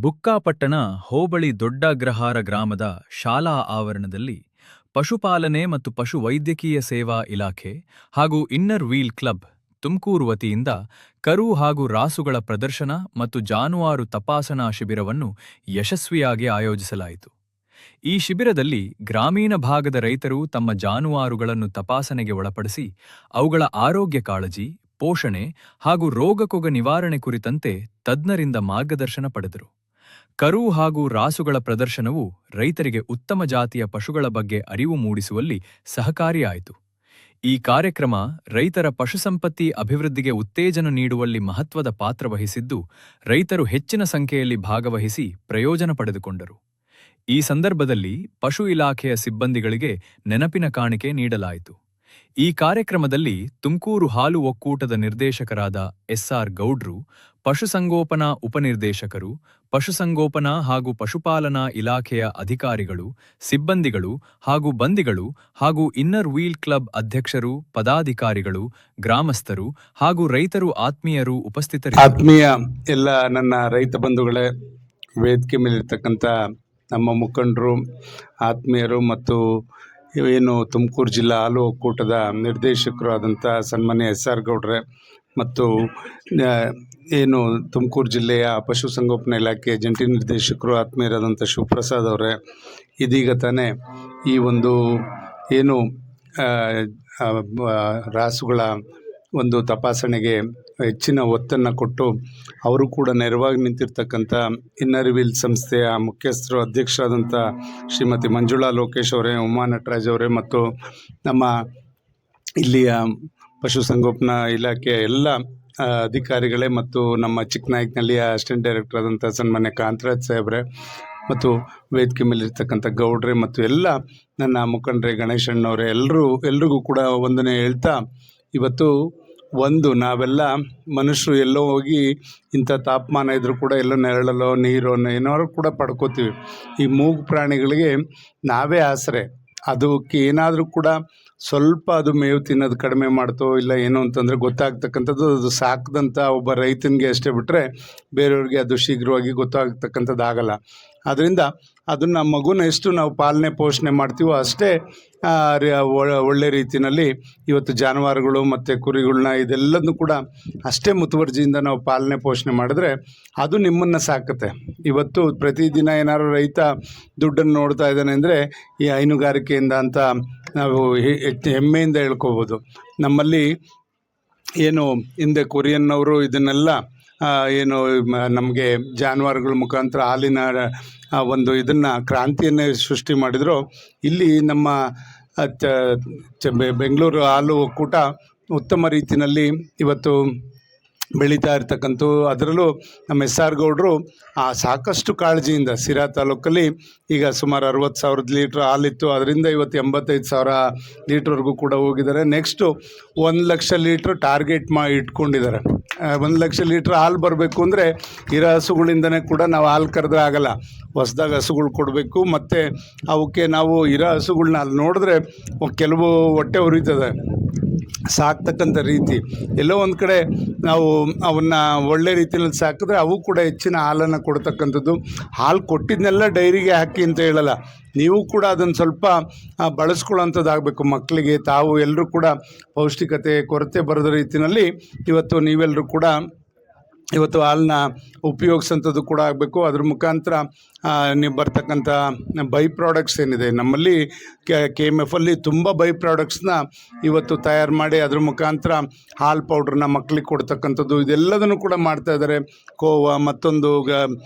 ಬುಕ್ಕಾಪಟ್ಟಣ ಹೋಬಳಿ ದೊಡ್ಡಅಗ್ರಹಾರ ಗ್ರಾಮದ ಶಾಲಾ ಆವರಣದಲ್ಲಿ ಪಶುಪಾಲನೆ ಮತ್ತು ಪಶು ವೈದ್ಯಕೀಯ ಸೇವಾ ಇಲಾಖೆ ಹಾಗೂ ಇನ್ನರ್ ವೀಲ್ ಕ್ಲಬ್ ತುಮಕೂರು ವತಿಯಿಂದ ಕರು ಹಾಗೂ ರಾಸುಗಳ ಪ್ರದರ್ಶನ ಮತ್ತು ಜಾನುವಾರು ತಪಾಸಣಾ ಶಿಬಿರವನ್ನು ಯಶಸ್ವಿಯಾಗಿ ಆಯೋಜಿಸಲಾಯಿತು. ಈ ಶಿಬಿರದಲ್ಲಿ ಗ್ರಾಮೀಣ ಭಾಗದ ರೈತರು ತಮ್ಮ ಜಾನುವಾರುಗಳನ್ನು ತಪಾಸಣೆಗೆ ಒಳಪಡಿಸಿ ಅವುಗಳ ಆರೋಗ್ಯ ಕಾಳಜಿ, ಪೋಷಣೆ ಹಾಗೂ ರೋಗಕೊಗ ನಿವಾರಣೆ ಕುರಿತಂತೆ ತಜ್ಞರಿಂದ ಮಾರ್ಗದರ್ಶನ ಪಡೆದರು. ಕರು ಹಾಗೂ ರಾಸುಗಳ ಪ್ರದರ್ಶನವು ರೈತರಿಗೆ ಉತ್ತಮ ಜಾತಿಯ ಪಶುಗಳ ಬಗ್ಗೆ ಅರಿವು ಮೂಡಿಸುವಲ್ಲಿ ಸಹಕಾರಿಯಾಯಿತು. ಈ ಕಾರ್ಯಕ್ರಮ ರೈತರ ಪಶುಸಂಪತ್ತಿ ಅಭಿವೃದ್ಧಿಗೆ ಉತ್ತೇಜನ ನೀಡುವಲ್ಲಿ ಮಹತ್ವದ ಪಾತ್ರ ವಹಿಸಿದ್ದು, ರೈತರು ಹೆಚ್ಚಿನ ಸಂಖ್ಯೆಯಲ್ಲಿ ಭಾಗವಹಿಸಿ ಪ್ರಯೋಜನ ಪಡೆದುಕೊಂಡರು. ಈ ಸಂದರ್ಭದಲ್ಲಿ ಪಶು ಇಲಾಖೆಯ ಸಿಬ್ಬಂದಿಗಳಿಗೆ ನೆನಪಿನ ಕಾಣಿಕೆ ನೀಡಲಾಯಿತು. ಈ ಕಾರ್ಯಕ್ರಮದಲ್ಲಿ ತುಮಕೂರು ಹಾಲು ಒಕ್ಕೂಟದ ನಿರ್ದೇಶಕರಾದ ಎಸ್.ಆರ್. ಗೌಡ್ರು, ಪಶುಸಂಗೋಪನಾ ಉಪನಿರ್ದೇಶಕರು, ಪಶುಸಂಗೋಪನಾ ಹಾಗೂ ಪಶುಪಾಲನಾ ಇಲಾಖೆಯ ಅಧಿಕಾರಿಗಳು, ಸಿಬ್ಬಂದಿಗಳು ಹಾಗೂ ಬಂದಿಗಳು ಹಾಗೂ ಇನ್ನರ್ ವೀಲ್ ಕ್ಲಬ್ ಅಧ್ಯಕ್ಷರು, ಪದಾಧಿಕಾರಿಗಳು, ಗ್ರಾಮಸ್ಥರು ಹಾಗೂ ರೈತರು ಆತ್ಮೀಯರು ಉಪಸ್ಥಿತರಿದ್ದರು. ಆತ್ಮೀಯ ಎಲ್ಲ ನನ್ನ ರೈತ ಬಂಧುಗಳೇ, ವೇದಿಕೆ ಮೇಲಿರ್ತಕ್ಕಂಥ ನಮ್ಮ ಮುಖಂಡರು, ಆತ್ಮೀಯರು ಮತ್ತು ಏನು ತುಮಕೂರು ಜಿಲ್ಲಾ ಹಾಲು ಒಕ್ಕೂಟದ ನಿರ್ದೇಶಕರು ಆದಂಥ ಸನ್ಮಾನ್ಯ ಎಸ್.ಆರ್. ಗೌಡ್ರೆ ಮತ್ತು ಏನು ತುಮಕೂರು ಜಿಲ್ಲೆಯ ಪಶುಸಂಗೋಪನಾ ಇಲಾಖೆ ಜಂಟಿ ನಿರ್ದೇಶಕರು ಆತ್ಮೀಯರಾದಂಥ ಶಿವಪ್ರಸಾದ್ ಅವರೇ, ಇದೀಗ ತಾನೇ ಈ ಒಂದು ಏನು ರಾಸುಗಳ ಒಂದು ತಪಾಸಣೆಗೆ ಹೆಚ್ಚಿನ ಒತ್ತನ್ನು ಕೊಟ್ಟು ಅವರು ಕೂಡ ನೆರವಾಗಿ ನಿಂತಿರ್ತಕ್ಕಂಥ ಇನ್ನರ್ ವೀಲ್ ಸಂಸ್ಥೆಯ ಮುಖ್ಯಸ್ಥರು, ಅಧ್ಯಕ್ಷರಾದಂಥ ಶ್ರೀಮತಿ ಮಂಜುಳಾ ಲೋಕೇಶ್ ಅವರೇ, ಉಮಾ ನಟರಾಜ್ ಅವರೇ ಮತ್ತು ನಮ್ಮ ಇಲ್ಲಿಯ ಪಶುಸಂಗೋಪನಾ ಇಲಾಖೆಯ ಎಲ್ಲ ಅಧಿಕಾರಿಗಳೇ ಮತ್ತು ನಮ್ಮ ಚಿಕ್ಕನಾಯಕನಹಳ್ಳಿಯ ಅಸಿಸ್ಟೆಂಟ್ ಡೈರೆಕ್ಟರ್ ಆದಂಥ ಸನ್ಮಾನ್ಯ ಕಾಂತರಾಜ್ ಸಾಹೇಬ್ರೆ ಮತ್ತು ವೇದಿಕೆ ಮೇಲಿರ್ತಕ್ಕಂಥ ಗೌಡ್ರೆ ಮತ್ತು ಎಲ್ಲ ನನ್ನ ಮುಖಂಡರೇ, ಗಣೇಶಣ್ಣವರೇ, ಎಲ್ರಿಗೂ ಕೂಡ ವಂದನೆ ಹೇಳ್ತಾ, ಇವತ್ತು ನಾವೆಲ್ಲ ಮನುಷ್ಯರು ಎಲ್ಲೋ ಹೋಗಿ ಇಂಥ ತಾಪಮಾನ ಇದ್ರೂ ಕೂಡ ಎಲ್ಲೋ ನೆರಳಲ್ಲೋ ನೀರೋ ಏನಾದ್ರು ಕೂಡ ಪಡ್ಕೋತೀವಿ. ಈ ಮೂಗು ಪ್ರಾಣಿಗಳಿಗೆ ನಾವೇ ಆಸರೆ. ಅದಕ್ಕೆ ಏನಾದರೂ ಕೂಡ ಸ್ವಲ್ಪ ಅದು ಮೇವು ತಿನ್ನೋದು ಕಡಿಮೆ ಮಾಡ್ತೋ ಇಲ್ಲ ಏನೋ ಅಂತಂದರೆ ಗೊತ್ತಾಗ್ತಕ್ಕಂಥದ್ದು ಅದು ಸಾಕಿದಂಥ ಒಬ್ಬ ರೈತನಿಗೆ ಅಷ್ಟೇ ಬಿಟ್ಟರೆ ಬೇರೆಯವ್ರಿಗೆ ಅದು ಶೀಘ್ರವಾಗಿ ಗೊತ್ತಾಗ್ತಕ್ಕಂಥದ್ದು ಆಗಲ್ಲ. ಅದರಿಂದ ಅದನ್ನು ಮಗುನ ಎಷ್ಟು ನಾವು ಪಾಲನೆ ಪೋಷಣೆ ಮಾಡ್ತೀವೋ ಅಷ್ಟೇ ಒಳ್ಳೆ ರೀತಿಯಲ್ಲಿ ಇವತ್ತು ಜಾನುವಾರುಗಳು ಮತ್ತು ಕುರಿಗಳನ್ನ ಇದೆಲ್ಲದನ್ನು ಕೂಡ ಅಷ್ಟೇ ಮುತುವರ್ಜಿಯಿಂದ ನಾವು ಪಾಲನೆ ಪೋಷಣೆ ಮಾಡಿದ್ರೆ ಅದು ನಿಮ್ಮನ್ನು ಸಾಕುತ್ತೆ. ಇವತ್ತು ಪ್ರತಿದಿನ ಏನಾದ್ರು ರೈತ ದುಡ್ಡನ್ನು ನೋಡ್ತಾ ಇದ್ದಾನೆ ಅಂದರೆ ಈ ಹೈನುಗಾರಿಕೆಯಿಂದ ಅಂತ ನಾವು ಹೆಮ್ಮೆಯಿಂದ ಹೇಳ್ಕೋಬೋದು. ನಮ್ಮಲ್ಲಿ ಏನು ಹಿಂದೆ ಕೊರಿಯನ್ನವರು ಇದನ್ನೆಲ್ಲ ಏನು ನಮಗೆ ಜಾನುವಾರುಗಳ ಮುಖಾಂತರ ಹಾಲಿನ ಒಂದು ಇದನ್ನು ಕ್ರಾಂತಿಯನ್ನೇ ಸೃಷ್ಟಿ ಮಾಡಿದ್ರು. ಇಲ್ಲಿ ನಮ್ಮ ಬೆಂಗಳೂರು ಹಾಲು ಒಕ್ಕೂಟ ಉತ್ತಮ ರೀತಿಯಲ್ಲಿ ಇವತ್ತು ಬೆಳೀತಾ ಇರ್ತಕ್ಕಂಥ, ಅದರಲ್ಲೂ ನಮ್ಮ ಎಸ್.ಆರ್. ಗೌಡರು ಸಾಕಷ್ಟು ಕಾಳಜಿಯಿಂದ ಸಿರಾ ತಾಲೂಕಲ್ಲಿ ಈಗ ಸುಮಾರು 60,000 ಲೀಟ್ರ್ ಹಾಲಿತ್ತು, ಅದರಿಂದ ಇವತ್ತು 85,000 ಲೀಟ್ರ್ವರೆಗೂ ಕೂಡ ಹೋಗಿದ್ದಾರೆ. ನೆಕ್ಸ್ಟು 1,00,000 ಲೀಟ್ರ್ ಟಾರ್ಗೆಟ್ ಇಟ್ಕೊಂಡಿದ್ದಾರೆ. 1,00,000 ಲೀಟ್ರ್ ಹಾಲು ಬರಬೇಕು ಅಂದರೆ ಇರೋ ಹಸುಗಳಿಂದನೇ ಕೂಡ ನಾವು ಹಾಲು ಕರೆದ್ರೆ ಆಗಲ್ಲ, ಹೊಸ್ದಾಗಿ ಹಸುಗಳು ಕೊಡಬೇಕು. ಮತ್ತು ಅವಕ್ಕೆ ನಾವು ಇರೋ ಹಸುಗಳ್ನ ಅಲ್ಲಿ ನೋಡಿದ್ರೆ ಕೆಲವು ಹೊಟ್ಟೆ ಉರಿತದೆ ಸಾಕ್ತಕ್ಕಂಥ ರೀತಿ. ಎಲ್ಲೋ ಒಂದು ಕಡೆ ನಾವು ಅವನ್ನ ಒಳ್ಳೆ ರೀತಿಯಲ್ಲಿ ಸಾಕಿದ್ರೆ ಅವು ಕೂಡ ಹೆಚ್ಚಿನ ಹಾಲನ್ನು ಕೊಡ್ತಕ್ಕಂಥದ್ದು. ಹಾಲು ಕೊಟ್ಟಿದ್ದನ್ನೆಲ್ಲ ಡೈರಿಗೆ ಹಾಕಿ ಅಂತ ಹೇಳಲ್ಲ, ನೀವು ಕೂಡ ಅದನ್ನು ಸ್ವಲ್ಪ ಬಳಸ್ಕೊಳ್ಳೋಂಥದ್ದಾಗಬೇಕು. ಮಕ್ಕಳಿಗೆ ತಾವು ಎಲ್ಲರೂ ಕೂಡ ಪೌಷ್ಟಿಕತೆ ಕೊರತೆ ಬರದ ರೀತಿಯಲ್ಲಿ ಇವತ್ತು ನೀವೆಲ್ಲರೂ ಕೂಡ ಇವತ್ತು ಹಾಲನ್ನ ಉಪಯೋಗಿಸೋಂಥದ್ದು ಕೂಡ ಆಗಬೇಕು. ಅದ್ರ ಮುಖಾಂತರ ನೀವು ಬರ್ತಕ್ಕಂಥ ಬೈ ಪ್ರಾಡಕ್ಟ್ಸ್ ಏನಿದೆ ನಮ್ಮಲ್ಲಿ KMF-ಅಲ್ಲಿ ತುಂಬ ಬೈ ಪ್ರಾಡಕ್ಟ್ಸ್ನ ಇವತ್ತು ತಯಾರು ಮಾಡಿ ಅದ್ರ ಮುಖಾಂತರ ಹಾಲು ಪೌಡ್ರನ್ನ ಮಕ್ಕಳಿಗೆ ಕೊಡ್ತಕ್ಕಂಥದ್ದು ಇದೆಲ್ಲದನ್ನು ಕೂಡ ಮಾಡ್ತಾಯಿದ್ದಾರೆ. ಕೋವಾ ಮತ್ತೊಂದು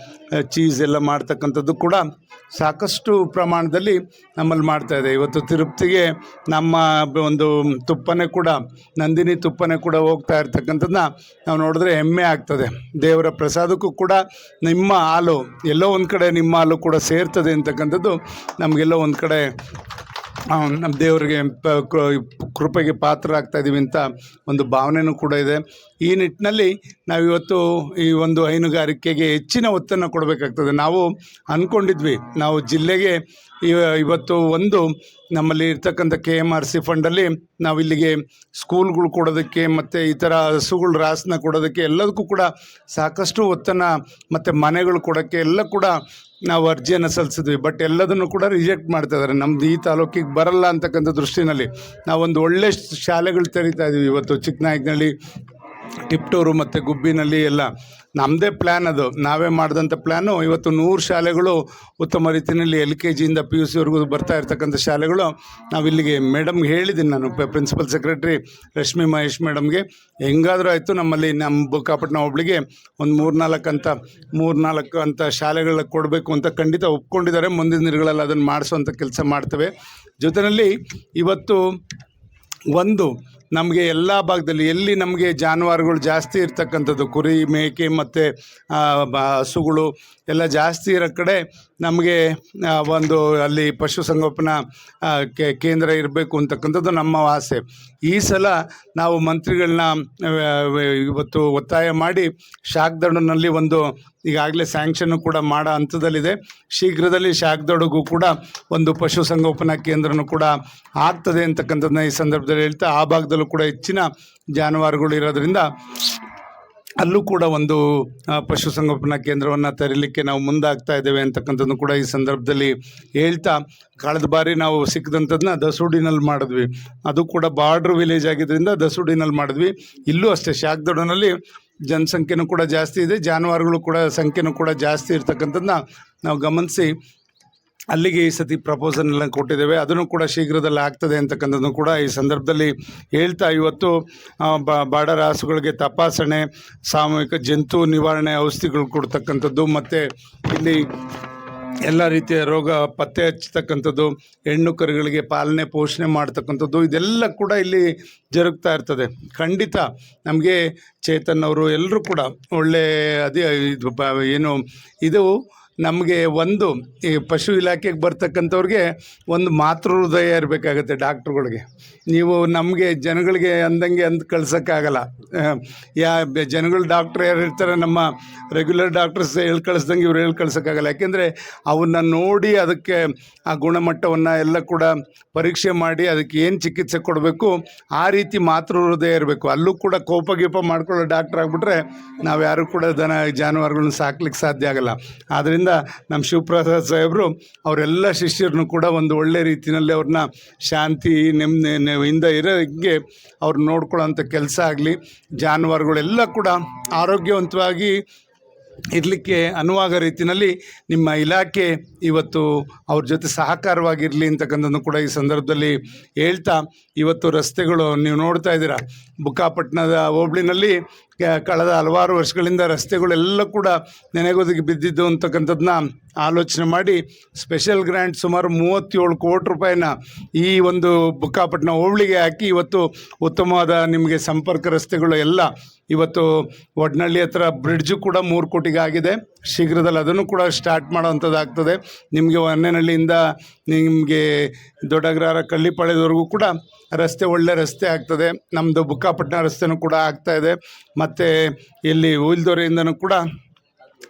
ಚೀಸ್ ಎಲ್ಲ ಮಾಡ್ತಕ್ಕಂಥದ್ದು ಕೂಡ ಸಾಕಷ್ಟು ಪ್ರಮಾಣದಲ್ಲಿ ನಮ್ಮಲ್ಲಿ ಮಾಡ್ತಾಯಿದೆ. ಇವತ್ತು ತಿರುಪತಿಗೆ ನಮ್ಮ ಒಂದು ತುಪ್ಪನೇ ಕೂಡ, ನಂದಿನಿ ತುಪ್ಪನೇ ಕೂಡ ಹೋಗ್ತಾ ಇರ್ತಕ್ಕಂಥದ್ದನ್ನ ನಾವು ನೋಡಿದ್ರೆ ಹೆಮ್ಮೆ ಆಗ್ತದೆ. ದೇವರ ಪ್ರಸಾದಕ್ಕೂ ಕೂಡ ನಿಮ್ಮ ಹಾಲು ಎಲ್ಲೋ ಒಂದು ಕಡೆ ನಿಮ್ಮ ಹಾಲು ಕೂಡ ಸೇರ್ತದೆ ಅಂತಕ್ಕಂಥದ್ದು ನಮಗೆಲ್ಲೋ ಒಂದು ಕಡೆ ನಮ್ಮ ದೇವರಿಗೆ ಕೃಪೆಗೆ ಪಾತ್ರರಾಗ್ತಾ ಇದ್ದೀವಿ ಅಂತ ಒಂದು ಭಾವನೆಯೂ ಕೂಡ ಇದೆ. ಈ ನಿಟ್ಟಿನಲ್ಲಿ ನಾವಿವತ್ತು ಈ ಒಂದು ಹೈನುಗಾರಿಕೆಗೆ ಹೆಚ್ಚಿನ ಒತ್ತನ್ನು ಕೊಡಬೇಕಾಗ್ತದೆ. ನಾವು ಅಂದ್ಕೊಂಡಿದ್ವಿ ನಾವು ಜಿಲ್ಲೆಗೆ ಇವತ್ತು ಒಂದು ನಮ್ಮಲ್ಲಿ ಇರ್ತಕ್ಕಂಥ KMRC ಫಂಡಲ್ಲಿ ನಾವು ಇಲ್ಲಿಗೆ ಸ್ಕೂಲ್ಗಳು ಕೊಡೋದಕ್ಕೆ ಮತ್ತು ಈ ಥರ ಹಸುಗಳು ರಾಸನ್ನ ಕೊಡೋದಕ್ಕೆ ಎಲ್ಲದಕ್ಕೂ ಕೂಡ ಸಾಕಷ್ಟು ಒತ್ತನ್ನು ಮತ್ತು ಮನೆಗಳು ಕೊಡೋಕ್ಕೆ ಎಲ್ಲ ಕೂಡ ನಾವು ಅರ್ಜಿಯನ್ನು ಸಲ್ಲಿಸಿದ್ವಿ. ಬಟ್ ಎಲ್ಲದನ್ನು ಕೂಡ ರಿಜೆಕ್ಟ್ ಮಾಡ್ತಾ ಇದ್ದಾರೆ. ನಮ್ದು ಈ ತಾಲೂಕಿಗೆ ಬರಲ್ಲ ಅಂತಕ್ಕಂಥ ದೃಷ್ಟಿನಲ್ಲಿ ನಾವೊಂದು ಒಳ್ಳೆ ಶಾಲೆಗಳು ತೆರಿತಾ ಇದ್ದೀವಿ. ಇವತ್ತು ಚಿಕ್ಕನಾಯಕನಹಳ್ಳಿ, ಟಿಪ್ಟೂರು ಮತ್ತು ಗುಬ್ಬಿನಲ್ಲಿ ಎಲ್ಲ ನಮ್ಮದೇ ಪ್ಲ್ಯಾನ್, ಅದು ನಾವೇ ಮಾಡಿದಂಥ ಪ್ಲ್ಯಾನು. ಇವತ್ತು 100 ಶಾಲೆಗಳು ಉತ್ತಮ ರೀತಿಯಲ್ಲಿ LKG ಇಂದ PUC ವರೆಗೂ ಬರ್ತಾ ಇರ್ತಕ್ಕಂಥ ಶಾಲೆಗಳು ನಾವು ಇಲ್ಲಿಗೆ ಮೇಡಮ್ಗೆ ಹೇಳಿದ್ದೀನಿ. ನಾನು ಪ್ರಿನ್ಸಿಪಲ್ ಸೆಕ್ರೆಟರಿ ರಶ್ಮಿ ಮಹೇಶ್ ಮೇಡಮ್ಗೆ, ಹೆಂಗಾದರೂ ಆಯಿತು ನಮ್ಮಲ್ಲಿ ನಮ್ಮ ಬುಕ್ಕಾಪಟ್ಟಣ ಹೋಬಳಿಗೆ ಒಂದು 3-4 ಅಂತ ಶಾಲೆಗಳ ಕೊಡಬೇಕು ಅಂತ ಖಂಡಿತ ಒಪ್ಕೊಂಡಿದ್ದಾರೆ. ಮುಂದಿನ ದಿನಗಳಲ್ಲಿ ಅದನ್ನು ಮಾಡಿಸೋವಂಥ ಕೆಲಸ ಮಾಡ್ತೇವೆ. ಜೊತೆಯಲ್ಲಿ ಇವತ್ತು ಒಂದು ನಮಗೆ ಎಲ್ಲ ಭಾಗದಲ್ಲಿ ಎಲ್ಲಿ ನಮಗೆ ಜಾನುವಾರುಗಳು ಜಾಸ್ತಿ ಇರ್ತಕ್ಕಂಥದ್ದು, ಕುರಿ, ಮೇಕೆ ಮತ್ತು ಹಸುಗಳು ಎಲ್ಲ ಜಾಸ್ತಿ ಇರೋ ಕಡೆ ನಮಗೆ ಒಂದು ಅಲ್ಲಿ ಪಶುಸಂಗೋಪನಾ ಕೇಂದ್ರ ಇರಬೇಕು ಅಂತಕ್ಕಂಥದ್ದು ನಮ್ಮ ಆಸೆ. ಈ ಸಲ ನಾವು ಮಂತ್ರಿಗಳನ್ನ ಇವತ್ತು ಒತ್ತಾಯ ಮಾಡಿ ಶಾಖದೊಡನಲ್ಲಿ ಒಂದು ಈಗಾಗಲೇ ಸ್ಯಾಂಕ್ಷನ್ನು ಕೂಡ ಮಾಡೋ ಹಂತದಲ್ಲಿದೆ. ಶೀಘ್ರದಲ್ಲಿ ಶಾಖದೊಡಗೂ ಕೂಡ ಒಂದು ಪಶುಸಂಗೋಪನಾ ಕೇಂದ್ರನೂ ಕೂಡ ಆಗ್ತದೆ ಅಂತಕ್ಕಂಥದ್ದನ್ನ ಈ ಸಂದರ್ಭದಲ್ಲಿ ಹೇಳ್ತಾ, ಆ ಭಾಗದಲ್ಲೂ ಕೂಡ ಹೆಚ್ಚಿನ ಜಾನುವಾರುಗಳು ಇರೋದ್ರಿಂದ ಅಲ್ಲೂ ಕೂಡ ಒಂದು ಪಶುಸಂಗೋಪನಾ ಕೇಂದ್ರವನ್ನು ತೆರೀಲಿಕ್ಕೆ ನಾವು ಮುಂದಾಗ್ತಾ ಇದ್ದೇವೆ ಅಂತಕ್ಕಂಥದ್ದು ಕೂಡ ಈ ಸಂದರ್ಭದಲ್ಲಿ ಹೇಳ್ತಾ, ಕಳೆದ ಬಾರಿ ನಾವು ಸಿಕ್ಕಿದಂಥದ್ದನ್ನ ದಸೂಡಿನಲ್ಲಿ ಮಾಡಿದ್ವಿ. ಅದು ಕೂಡ ಬಾರ್ಡ್ರ್ ವಿಲೇಜ್ ಆಗಿದ್ದರಿಂದ ದಸೂಡಿನಲ್ಲಿ ಮಾಡಿದ್ವಿ. ಇಲ್ಲೂ ಅಷ್ಟೇ ಶಾಖದೊಡನಲ್ಲಿ ಜನಸಂಖ್ಯೆನೂ ಕೂಡ ಜಾಸ್ತಿ ಇದೆ, ಜಾನುವಾರುಗಳು ಕೂಡ ಸಂಖ್ಯೆನೂ ಕೂಡ ಜಾಸ್ತಿ ಇರ್ತಕ್ಕಂಥದ್ದನ್ನ ನಾವು ಗಮನಿಸಿ ಅಲ್ಲಿಗೆ ಈ ಸತಿ ಪ್ರಪೋಸಲ್ನೆಲ್ಲ ಕೊಟ್ಟಿದ್ದೇವೆ. ಅದನ್ನು ಕೂಡ ಶೀಘ್ರದಲ್ಲಿ ಆಗ್ತದೆ ಅಂತಕ್ಕಂಥದ್ದು ಕೂಡ ಈ ಸಂದರ್ಭದಲ್ಲಿ ಹೇಳ್ತಾ, ಇವತ್ತು ಬಾರ್ಡರ್ ಹಸುಗಳಿಗೆ ತಪಾಸಣೆ, ಸಾಮೂಹಿಕ ಜಂತು ನಿವಾರಣೆ ಔಷಧಿಗಳು ಕೊಡ್ತಕ್ಕಂಥದ್ದು ಮತ್ತು ಇಲ್ಲಿ ಎಲ್ಲ ರೀತಿಯ ರೋಗ ಪತ್ತೆ ಹಚ್ಚತಕ್ಕಂಥದ್ದು, ಹೆಣ್ಣು ಕರುಗಳಿಗೆ ಪಾಲನೆ ಪೋಷಣೆ ಮಾಡ್ತಕ್ಕಂಥದ್ದು, ಇದೆಲ್ಲ ಕೂಡ ಇಲ್ಲಿ ಜರುಗ್ತಾ ಇರ್ತದೆ. ಖಂಡಿತ ನಮಗೆ ಚೇತನ್ ಅವರು ಎಲ್ಲರೂ ಕೂಡ ಒಳ್ಳೆ ಇದು ನಮಗೆ ಒಂದು ಈ ಪಶು ಇಲಾಖೆಗೆ ಬರ್ತಕ್ಕಂಥವ್ರಿಗೆ ಒಂದು ಮಾತೃ ಹೃದಯ ಇರಬೇಕಾಗತ್ತೆ. ಡಾಕ್ಟ್ರುಗಳಿಗೆ ನೀವು ನಮಗೆ ಜನಗಳಿಗೆ ಅಂದಂಗೆ ಕಳ್ಸೋಕ್ಕಾಗಲ್ಲ. ಜನಗಳು ಡಾಕ್ಟ್ರ್ ಯಾರು ಇರ್ತಾರೆ, ನಮ್ಮ ರೆಗ್ಯುಲರ್ ಡಾಕ್ಟರ್ಸ್ ಹೇಳಿ ಕಳಿಸ್ದಂಗೆ ಇವ್ರು ಹೇಳಿ ಕಳ್ಸೋಕ್ಕಾಗಲ್ಲ. ಯಾಕೆಂದರೆ ಅವನ್ನ ನೋಡಿ ಅದಕ್ಕೆ ಆ ಗುಣಮಟ್ಟವನ್ನು ಎಲ್ಲ ಕೂಡ ಪರೀಕ್ಷೆ ಮಾಡಿ ಅದಕ್ಕೆ ಏನು ಚಿಕಿತ್ಸೆ ಕೊಡಬೇಕು ಆ ರೀತಿ ಮಾತೃ ಹೃದಯ ಇರಬೇಕು. ಅಲ್ಲೂ ಕೂಡ ಕೋಪ ಮಾಡ್ಕೊಳ್ಳೋ ಡಾಕ್ಟ್ರ್ ಆಗಿಬಿಟ್ರೆ ನಾವು ಯಾರು ಕೂಡ ಜಾನುವಾರುಗಳನ್ನ ಸಾಕ್ಲಿಕ್ಕೆ ಸಾಧ್ಯ ಆಗಲ್ಲ. ಆದ್ದರಿಂದ ನಮ್ಮ ಶಿವಪ್ರಸಾದ್ ಸಾಹೇಬರು ಅವರೆಲ್ಲ ಶಿಷ್ಯರನ್ನು ಕೂಡ ಒಂದು ಒಳ್ಳೆ ರೀತಿಯಲ್ಲಿ ಅವ್ರನ್ನ ಶಾಂತಿ ಇಂದ ಇರೋಂಗೆ ಅವ್ರು ನೋಡ್ಕೊಳ್ಳೋಂಥ ಕೆಲಸ ಆಗಲಿ, ಜಾನುವಾರುಗಳೆಲ್ಲ ಕೂಡ ಆರೋಗ್ಯವಂತವಾಗಿ ಇರಲಿಕ್ಕೆ ಅನುವಾಗೋ ರೀತಿಯಲ್ಲಿ ನಿಮ್ಮ ಇಲಾಖೆ ಇವತ್ತು ಅವ್ರ ಜೊತೆ ಸಹಕಾರವಾಗಿರಲಿ ಅಂತಕ್ಕಂಥದ್ದು ಕೂಡ ಈ ಸಂದರ್ಭದಲ್ಲಿ ಹೇಳ್ತಾ, ಇವತ್ತು ರಸ್ತೆಗಳು ನೀವು ನೋಡ್ತಾ ಇದ್ದೀರಾ, ಬುಕ್ಕಾಪಟ್ಟಣದ ಹೋಬಳಿನಲ್ಲಿ ಕಳೆದ ಹಲವಾರು ವರ್ಷಗಳಿಂದ ರಸ್ತೆಗಳೆಲ್ಲ ಕೂಡ ನೆನೆಗೋದಿಗೆ ಬಿದ್ದಿದ್ದು ಅಂತಕ್ಕಂಥದ್ದನ್ನ ಆಲೋಚನೆ ಮಾಡಿ ಸ್ಪೆಷಲ್ ಗ್ರ್ಯಾಂಟ್ ಸುಮಾರು 37 ಕೋಟಿ ರೂಪಾಯಿನ ಈ ಒಂದು ಬುಕ್ಕಾಪಟ್ಟಣ ಹೋಬಳಿಗೆ ಹಾಕಿ ಇವತ್ತು ಉತ್ತಮವಾದ ನಿಮಗೆ ಸಂಪರ್ಕ ರಸ್ತೆಗಳು ಎಲ್ಲ ಇವತ್ತು ಒಡ್ನಳ್ಳಿ ಹತ್ರ ಬ್ರಿಡ್ಜು ಕೂಡ 3 ಕೋಟಿಗೆ ಆಗಿದೆ. ಶೀಘ್ರದಲ್ಲಿ ಅದನ್ನು ಕೂಡ ಸ್ಟಾರ್ಟ್ ಮಾಡೋವಂಥದ್ದಾಗ್ತದೆ. ನಿಮಗೆ ಹೊನ್ನೇನಹಳ್ಳಿಯಿಂದ ನಿಮಗೆ ದೊಡ್ಡಗ್ರಹಾರ ಕಳ್ಳಿಪಾಳ್ಯದವರೆಗೂ ಕೂಡ ರಸ್ತೆ ಒಳ್ಳೆ ರಸ್ತೆ ಆಗ್ತದೆ. ನಮ್ಮದು ಬುಕ್ಕಾಪಟ್ಟಣ ರಸ್ತೆನೂ ಕೂಡ ಆಗ್ತಾಯಿದೆ. ಮತ್ತು ಇಲ್ಲಿ ಹುಯಿಲ್ದೊರೆಯಿಂದನೂ ಕೂಡ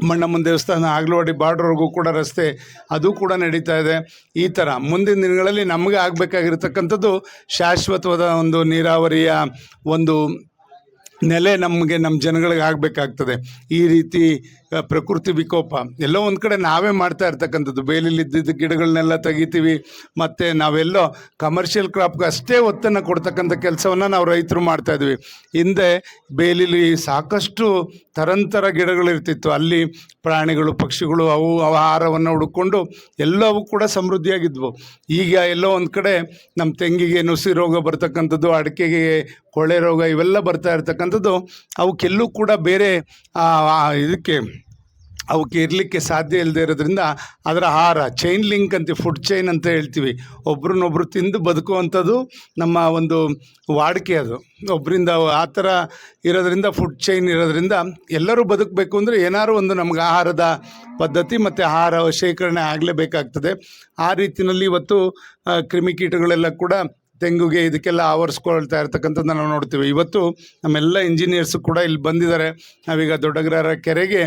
ಮಣ್ಣಮ್ಮನ ದೇವಸ್ಥಾನ ಆಗ್ಲವಾಡಿ ಬಾರ್ಡ್ರ್ವರೆಗೂ ಕೂಡ ರಸ್ತೆ ಅದು ಕೂಡ ನಡೀತಾ ಇದೆ. ಈ ಥರ ಮುಂದಿನ ದಿನಗಳಲ್ಲಿ ನಮಗೆ ಆಗಬೇಕಾಗಿರ್ತಕ್ಕಂಥದ್ದು ಶಾಶ್ವತವಾದ ಒಂದು ನೀರಾವರಿಯ ಒಂದು ನೆಲೆ ನಮಗೆ ನಮ್ಮ ಜನಗಳಿಗೆ ಆಗಬೇಕಾಗ್ತದೆ. ಈ ರೀತಿ ಪ್ರಕೃತಿ ವಿಕೋಪ ಎಲ್ಲೋ ಒಂದು ಕಡೆ ನಾವೇ ಮಾಡ್ತಾ ಇರ್ತಕ್ಕಂಥದ್ದು. ಬೇಲಿಲಿದ್ದಿದ್ದ ಗಿಡಗಳನ್ನೆಲ್ಲ ತೆಗಿತೀವಿ, ಮತ್ತು ನಾವೆಲ್ಲೋ ಕಮರ್ಷಿಯಲ್ ಕ್ರಾಪ್ಗೆ ಅಷ್ಟೇ ಒತ್ತನ್ನು ಕೊಡ್ತಕ್ಕಂಥ ಕೆಲಸವನ್ನು ನಾವು ರೈತರು ಮಾಡ್ತಾಯಿದ್ವಿ. ಹಿಂದೆ ಬೇಲಿಲಿ ಸಾಕಷ್ಟು ತರಂತರ ಗಿಡಗಳಿರ್ತಿತ್ತು, ಅಲ್ಲಿ ಪ್ರಾಣಿಗಳು ಪಕ್ಷಿಗಳು ಅವು ಆಹಾರವನ್ನು ಹುಡುಕೊಂಡು ಎಲ್ಲವೂ ಕೂಡ ಸಮೃದ್ಧಿಯಾಗಿದ್ವು. ಈಗ ಎಲ್ಲೋ ಒಂದು ಕಡೆ ನಮ್ಮ ತೆಂಗಿಗೆ ನುಸಿ ರೋಗ ಬರ್ತಕ್ಕಂಥದ್ದು, ಅಡಿಕೆಗೆ ಕೊಳೆ ರೋಗ ಇವೆಲ್ಲ ಬರ್ತಾ ಇರ್ತಕ್ಕಂಥದ್ದು, ಅವಕ್ಕೆಲ್ಲೂ ಕೂಡ ಬೇರೆ ಅವಕ್ಕೆ ಇರಲಿಕ್ಕೆ ಸಾಧ್ಯ ಇಲ್ಲದೆ ಇರೋದ್ರಿಂದ ಅದರ ಆಹಾರ ಚೈನ್ ಲಿಂಕ್ ಅಂತೀವಿ, ಫುಡ್ ಚೈನ್ ಅಂತ ಹೇಳ್ತೀವಿ. ಒಬ್ರನ್ನೊಬ್ರು ತಿಂದು ಬದುಕುವಂಥದ್ದು ನಮ್ಮ ಒಂದು ವಾಡಿಕೆ. ಅದು ಒಬ್ಬರಿಂದ ಆ ಥರ ಇರೋದ್ರಿಂದ ಫುಡ್ ಚೈನ್ ಇರೋದ್ರಿಂದ ಎಲ್ಲರೂ ಬದುಕಬೇಕು ಅಂದರೆ ಏನಾದ್ರು ಒಂದು ನಮ್ಗೆ ಆಹಾರದ ಪದ್ಧತಿ ಮತ್ತು ಆಹಾರ ಶೇಖರಣೆ ಆಗಲೇಬೇಕಾಗ್ತದೆ. ಆ ರೀತಿಯಲ್ಲಿ ಇವತ್ತು ಕ್ರಿಮಿಕೀಟಗಳೆಲ್ಲ ಕೂಡ ತೆಂಗುಗೆ ಇದಕ್ಕೆಲ್ಲ ಆವರಿಸ್ಕೊಳ್ತಾ ಇರ್ತಕ್ಕಂಥದ್ದು ನಾವು ನೋಡ್ತೀವಿ. ಇವತ್ತು ನಮ್ಮೆಲ್ಲ ಇಂಜಿನಿಯರ್ಸು ಕೂಡ ಇಲ್ಲಿ ಬಂದಿದ್ದಾರೆ. ನಾವೀಗ ದೊಡ್ಡಗರಾರ ಕೆರೆಗೆ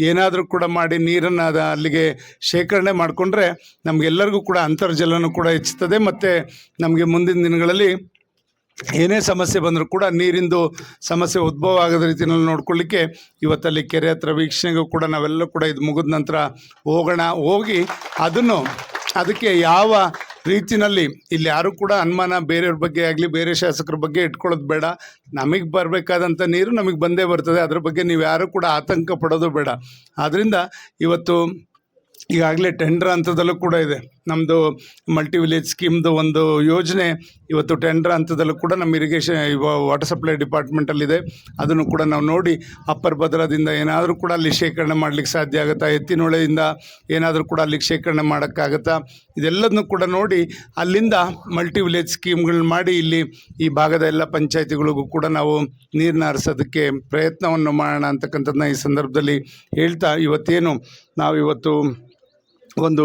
ಏನಾದರೂ ಕೂಡ ಮಾಡಿ ನೀರನ್ನು ಅಲ್ಲಿಗೆ ಶೇಖರಣೆ ಮಾಡಿಕೊಂಡ್ರೆ ನಮಗೆಲ್ಲರಿಗೂ ಕೂಡ ಅಂತರ್ಜಲನೂ ಕೂಡ ಹೆಚ್ಚುತ್ತದೆ ಮತ್ತು ನಮಗೆ ಮುಂದಿನ ದಿನಗಳಲ್ಲಿ ಏನೇ ಸಮಸ್ಯೆ ಬಂದರೂ ಕೂಡ ನೀರಿಂದು ಸಮಸ್ಯೆ ಉದ್ಭವ ಆಗದ ರೀತಿಯಲ್ಲಿ ನೋಡ್ಕೊಳ್ಳಿಕ್ಕೆ ಇವತ್ತಲ್ಲಿ ಕೆರೆ ಹತ್ರ ವೀಕ್ಷಣೆಗೂ ಕೂಡ ನಾವೆಲ್ಲ ಕೂಡ ಇದು ಮುಗಿದ ನಂತರ ಹೋಗಿ ಅದಕ್ಕೆ ಯಾವ ರೀತಿಯಲ್ಲಿ ಇಲ್ಲಿ ಯಾರು ಕೂಡ ಅನುಮಾನ ಬೇರೆಯವ್ರ ಬಗ್ಗೆ ಆಗಲಿ ಬೇರೆ ಶಾಸಕರ ಬಗ್ಗೆ ಇಟ್ಕೊಳ್ಳೋದು ಬೇಡ. ನಮಗೆ ಬರಬೇಕಾದಂಥ ನೀರು ನಮಗೆ ಬಂದೇ ಬರ್ತದೆ. ಅದ್ರ ಬಗ್ಗೆ ನೀವು ಯಾರು ಕೂಡ ಆತಂಕ ಪಡೋದು ಬೇಡ. ಆದ್ದರಿಂದ ಇವತ್ತು ಈಗಾಗಲೇ ಟೆಂಡರ್ ಹಂತದಲ್ಲೂ ಕೂಡ ಇದೆ. ನಮ್ಮದು ಮಲ್ಟಿ ವಿಲೇಜ್ ಸ್ಕೀಮ್ದು ಒಂದು ಯೋಜನೆ ಇವತ್ತು ಟೆಂಡರ್ ಹಂತದಲ್ಲೂ ಕೂಡ ನಮ್ಮ ಇರಿಗೇಷನ್ ವಾಟರ್ ಸಪ್ಲೈ ಡಿಪಾರ್ಟ್ಮೆಂಟಲ್ಲಿದೆ. ಅದನ್ನು ಕೂಡ ನಾವು ನೋಡಿ ಅಪ್ಪರ್ ಭದ್ರಾದಿಂದ ಏನಾದರೂ ಕೂಡ ಅಲ್ಲಿ ಶೇಖರಣೆ ಮಾಡಲಿಕ್ಕೆ ಸಾಧ್ಯ ಆಗುತ್ತಾ, ಎತ್ತಿನೊಳೆಯಿಂದ ಏನಾದರೂ ಕೂಡ ಅಲ್ಲಿಗೆ ಶೇಖರಣೆ ಮಾಡೋಕ್ಕಾಗತ್ತಾ, ಇದೆಲ್ಲದನ್ನು ಕೂಡ ನೋಡಿ ಅಲ್ಲಿಂದ ಮಲ್ಟಿ ವಿಲೇಜ್ ಸ್ಕೀಮ್ಗಳನ್ನ ಮಾಡಿ ಇಲ್ಲಿ ಈ ಭಾಗದ ಎಲ್ಲ ಪಂಚಾಯತಿಗಳಿಗೂ ಕೂಡ ನಾವು ನೀರನ್ನ ಹರಿಸೋದಕ್ಕೆ ಪ್ರಯತ್ನವನ್ನು ಮಾಡೋಣ ಅಂತಕ್ಕಂಥದ್ದನ್ನ ಈ ಸಂದರ್ಭದಲ್ಲಿ ಹೇಳ್ತಾ, ಇವತ್ತು ಒಂದು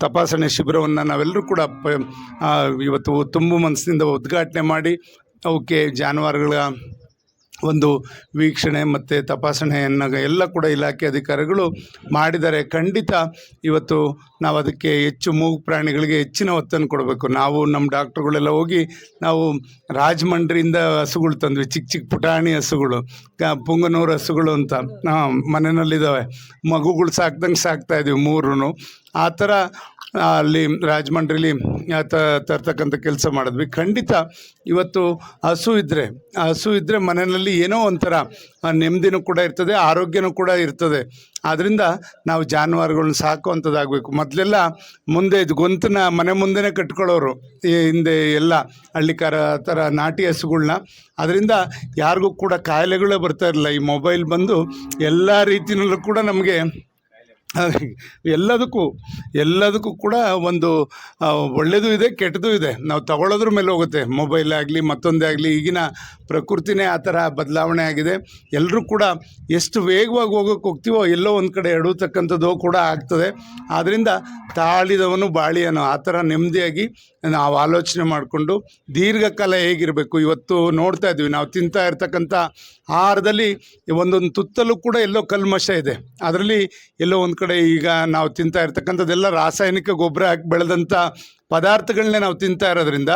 ತಪಾಸಣೆ ಶಿಬಿರವನ್ನು ನಾವೆಲ್ಲರೂ ಕೂಡ ಇವತ್ತು ತುಂಬು ಮನಸ್ಸಿನಿಂದ ಉದ್ಘಾಟನೆ ಮಾಡಿ ಅವಕ್ಕೆ ಜಾನುವಾರುಗಳ ಒಂದು ವೀಕ್ಷಣೆ ಮತ್ತು ತಪಾಸಣೆಯನ್ನು ಎಲ್ಲ ಕೂಡ ಇಲಾಖೆ ಅಧಿಕಾರಿಗಳು ಮಾಡಿದ್ದಾರೆ. ಖಂಡಿತ ಇವತ್ತು ನಾವು ಅದಕ್ಕೆ ಹೆಚ್ಚು ಮೂಗು ಪ್ರಾಣಿಗಳಿಗೆ ಹೆಚ್ಚಿನ ಒತ್ತನ್ನು ಕೊಡಬೇಕು. ನಾವು ನಮ್ಮ ಡಾಕ್ಟ್ರುಗಳೆಲ್ಲ ಹೋಗಿ ನಾವು ರಾಜಮಂಡ್ರಿಯಿಂದ ಹಸುಗಳು ತಂದ್ವಿ, ಚಿಕ್ಕ ಪುಟಾಣಿ ಹಸುಗಳು, ಪುಂಗನೂರು ಹಸುಗಳು ಅಂತ ಮನೆಯಲ್ಲಿದ್ದಾವೆ. ಮಗುಗಳು ಸಾಕ್ದಂಗೆ ಸಾಕ್ತಾಯಿದ್ದೀವಿ 3. ಆ ಥರ ಅಲ್ಲಿ ರಾಜಮಂಡ್ರಿಲಿ ತರ್ತಕ್ಕಂಥ ಕೆಲಸ ಮಾಡಿದ್ವಿ. ಖಂಡಿತ ಇವತ್ತು ಹಸು ಇದ್ದರೆ ಮನೆಯಲ್ಲಿ ಏನೋ ಒಂಥರ ನೆಮ್ಮದಿನೂ ಕೂಡ ಇರ್ತದೆ, ಆರೋಗ್ಯನೂ ಕೂಡ ಇರ್ತದೆ. ಆದ್ದರಿಂದ ನಾವು ಜಾನುವಾರುಗಳನ್ನ ಸಾಕುವಂಥದ್ದಾಗಬೇಕು. ಮೊದಲೆಲ್ಲ ಮುಂದೆ ಇದು ಗೊಂತನ ಮನೆ ಮುಂದೆನೇ ಕಟ್ಕೊಳ್ಳೋರು, ಹಿಂದೆ ಎಲ್ಲ ಹಳ್ಳಿಕಾರ ಥರ ನಾಟಿ ಹಸುಗಳ್ನ. ಅದರಿಂದ ಯಾರಿಗೂ ಕೂಡ ಕಾಯಿಲೆಗಳೇ ಬರ್ತಾ ಇರಲಿಲ್ಲ. ಈ ಮೊಬೈಲ್ ಬಂದು ಎಲ್ಲ ರೀತಿಯಲ್ಲೂ ಕೂಡ ನಮಗೆ ಎಲ್ಲದಕ್ಕೂ ಕೂಡ ಒಂದು ಒಳ್ಳೆಯದು ಇದೆ, ಕೆಟ್ಟದ್ದು ಇದೆ. ನಾವು ತಗೊಳ್ಳೋದ್ರ ಮೇಲೆ ಹೋಗುತ್ತೆ. ಮೊಬೈಲ್ ಆಗಲಿ ಮತ್ತೊಂದೇ ಆಗಲಿ, ಈಗಿನ ಪ್ರಕೃತಿನೇ ಆ ಥರ ಬದಲಾವಣೆ ಆಗಿದೆ. ಎಲ್ಲರೂ ಕೂಡ ಎಷ್ಟು ವೇಗವಾಗಿ ಹೋಗ್ತೀವೋ ಎಲ್ಲೋ ಒಂದು ಕಡೆ ಎಡುತಕ್ಕಂಥದ್ದು ಕೂಡ ಆಗ್ತದೆ. ಆದ್ದರಿಂದ ತಾಳಿದವನು ಬಾಳಿಯನು, ಆ ಥರ ನೆಮ್ಮದಿಯಾಗಿ ನಾವು ಆಲೋಚನೆ ಮಾಡಿಕೊಂಡು ದೀರ್ಘಕಾಲ ಹೇಗಿರಬೇಕು. ಇವತ್ತು ನೋಡ್ತಾ ಇದ್ವಿ, ನಾವು ತಿಂತಾ ಇರ್ತಕ್ಕಂಥ ಆಹಾರದಲ್ಲಿ ಒಂದೊಂದು ತುತ್ತಲ್ಲೂ ಕೂಡ ಎಲ್ಲೋ ಕಲ್ಮಶ ಇದೆ. ಅದರಲ್ಲಿ ಎಲ್ಲೋ ಒಂದು ಕಡೆ ಈಗ ನಾವು ತಿಂತಾ ಇರ್ತಕ್ಕಂಥದ್ದೆಲ್ಲ ರಾಸಾಯನಿಕ ಗೊಬ್ಬರ ಹಾಕಿ ಬೆಳೆದಂಥ ಪದಾರ್ಥಗಳನ್ನೇ ನಾವು ತಿಂತಾ ಇರೋದ್ರಿಂದ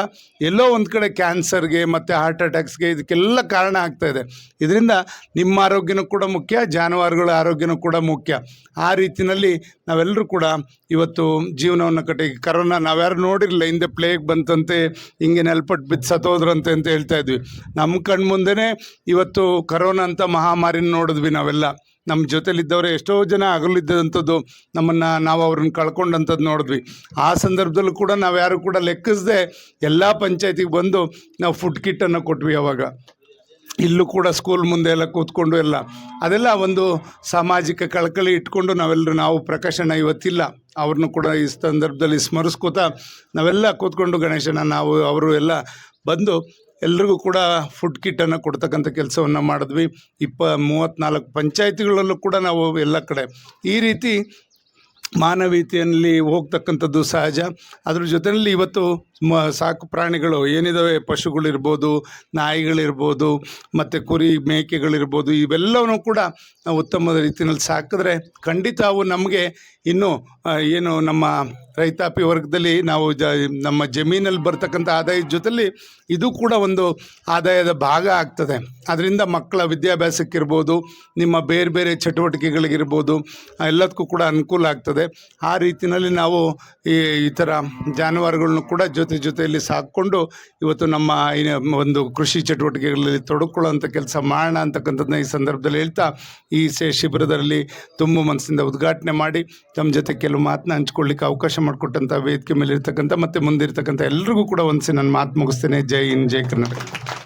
ಎಲ್ಲೋ ಒಂದು ಕಡೆ ಕ್ಯಾನ್ಸರ್ಗೆ ಮತ್ತು ಹಾರ್ಟ್ ಅಟ್ಯಾಕ್ಸ್ಗೆ ಇದಕ್ಕೆಲ್ಲ ಕಾರಣ ಆಗ್ತಾಯಿದೆ. ಇದರಿಂದ ನಿಮ್ಮ ಆರೋಗ್ಯನೂ ಕೂಡ ಮುಖ್ಯ, ಜಾನುವಾರುಗಳ ಆರೋಗ್ಯನೂ ಕೂಡ ಮುಖ್ಯ. ಆ ರೀತಿಯಲ್ಲಿ ನಾವೆಲ್ಲರೂ ಕೂಡ ಇವತ್ತು ಜೀವನವನ್ನು ಕರೋನಾ ನಾವ್ಯಾರು ನೋಡಿರಲಿಲ್ಲ. ಹಿಂದೆ ಪ್ಲೇಗ್ ಬಂತಂತೆ, ಹಿಂಗೆ ನೆಲ್ಪಟ್ಟು ಬಿದ್ದು ಸತ್ತೋದ್ರಂತೆ ಅಂತ ಹೇಳ್ತಾ ಇದ್ವಿ. ನಮ್ಮ ಕಣ್ಮುಂದೆನೇ ಇವತ್ತು ಕರೋನಾ ಅಂತ ಮಹಾಮಾರಿನ ನೋಡಿದ್ವಿ ನಾವೆಲ್ಲ. ನಮ್ಮ ಜೊತೆಲಿದ್ದವರೇ ಎಷ್ಟೋ ಜನ ಅಗಲಿದ್ದಂಥದ್ದು, ನಾವು ಅವ್ರನ್ನ ಕಳ್ಕೊಂಡಂಥದ್ದು ನೋಡಿದ್ವಿ. ಆ ಸಂದರ್ಭದಲ್ಲೂ ಕೂಡ ನಾವು ಯಾರು ಕೂಡ ಲೆಕ್ಕಿಸದೆ ಎಲ್ಲ ಪಂಚಾಯತಿಗೆ ಬಂದು ನಾವು ಫುಡ್ ಕಿಟ್ಟನ್ನು ಕೊಟ್ವಿ. ಅವಾಗ ಇಲ್ಲೂ ಕೂಡ ಸ್ಕೂಲ್ ಮುಂದೆ ಎಲ್ಲ ಕೂತ್ಕೊಂಡು ಅದೆಲ್ಲ ಒಂದು ಸಾಮಾಜಿಕ ಕಳಕಳಿ ಇಟ್ಕೊಂಡು ನಾವು ಪ್ರಕಾಶನ ಇವತ್ತಿಲ್ಲ, ಅವ್ರನ್ನೂ ಕೂಡ ಈ ಸಂದರ್ಭದಲ್ಲಿ ಸ್ಮರಿಸ್ಕೋತಾ ನಾವೆಲ್ಲ ಕೂತ್ಕೊಂಡು ಗಣೇಶನ ಅವರು ಎಲ್ಲ ಬಂದು ಎಲ್ರಿಗೂ ಕೂಡ ಫುಡ್ ಕಿಟ್ಟನ್ನು ಕೊಡ್ತಕ್ಕಂಥ ಕೆಲಸವನ್ನು ಮಾಡಿದ್ವಿ. 34 ಪಂಚಾಯತಿಗಳಲ್ಲೂ ಕೂಡ ನಾವು ಎಲ್ಲ ಕಡೆ ಈ ರೀತಿ ಮಾನವೀಯತೆಯಲ್ಲಿ ಹೋಗ್ತಕ್ಕಂಥದ್ದು ಸಹಜ. ಅದ್ರ ಜೊತೆಯಲ್ಲಿ ಇವತ್ತು ಸಾಕು ಪ್ರಾಣಿಗಳು ಏನಿದ್ದಾವೆ, ಪಶುಗಳಿರ್ಬೋದು, ನಾಯಿಗಳಿರ್ಬೋದು, ಮತ್ತು ಕುರಿ ಮೇಕೆಗಳಿರ್ಬೋದು, ಇವೆಲ್ಲವೂ ಕೂಡ ನಾವು ಉತ್ತಮದ ರೀತಿಯಲ್ಲಿ ಸಾಕಿದ್ರೆ ಖಂಡಿತ ಅವು ನಮಗೆ ಇನ್ನೂ ನಮ್ಮ ರೈತಾಪಿ ವರ್ಗದಲ್ಲಿ ನಾವು ನಮ್ಮ ಜಮೀನಲ್ಲಿ ಬರ್ತಕ್ಕಂಥ ಆದಾಯದ ಜೊತೆಲಿ ಇದು ಕೂಡ ಒಂದು ಆದಾಯದ ಭಾಗ ಆಗ್ತದೆ. ಅದರಿಂದ ಮಕ್ಕಳ ವಿದ್ಯಾಭ್ಯಾಸಕ್ಕಿರ್ಬೋದು, ನಿಮ್ಮ ಬೇರೆ ಬೇರೆ ಚಟುವಟಿಕೆಗಳಿಗಿರ್ಬೋದು, ಎಲ್ಲದಕ್ಕೂ ಕೂಡ ಅನುಕೂಲ ಆಗ್ತದೆ. ಆ ರೀತಿಯಲ್ಲಿ ನಾವು ಈ ಥರ ಜಾನುವಾರುಗಳನ್ನು ಕೂಡ ಜೊತೆಯಲ್ಲಿ ಸಾಕ್ಕೊಂಡು ಇವತ್ತು ನಮ್ಮ ಒಂದು ಕೃಷಿ ಚಟುವಟಿಕೆಗಳಲ್ಲಿ ತೊಡಕೊಳ್ಳುವಂಥ ಕೆಲಸ ಮಾಡೋಣ ಅಂತಕ್ಕಂಥದ್ದನ್ನ ಈ ಸಂದರ್ಭದಲ್ಲಿ ಹೇಳ್ತಾ, ಈ ಶಿಬಿರದಲ್ಲಿ ತುಂಬ ಮನಸ್ಸಿಂದ ಉದ್ಘಾಟನೆ ಮಾಡಿ ತಮ್ಮ ಜೊತೆ ಕೆಲವು ಮಾತನ್ನ ಹಂಚ್ಕೊಳ್ಳಿಕ್ಕೆ ಅವಕಾಶ ಮಾಡಿಕೊಟ್ಟಂಥ ವೇದಿಕೆ ಮೇಲೆ ಇರ್ತಕ್ಕಂಥ ಮತ್ತು ಮುಂದಿರ್ತಕ್ಕಂಥ ಎಲ್ರಿಗೂ ಕೂಡ ಒಂದ್ಸಿ ನನ್ನ ಮಾತು ಮುಗಿಸ್ತೇನೆ. ಜೈ ಹಿಂದ್, ಜೈ ಕರ್ನಾಟಕ.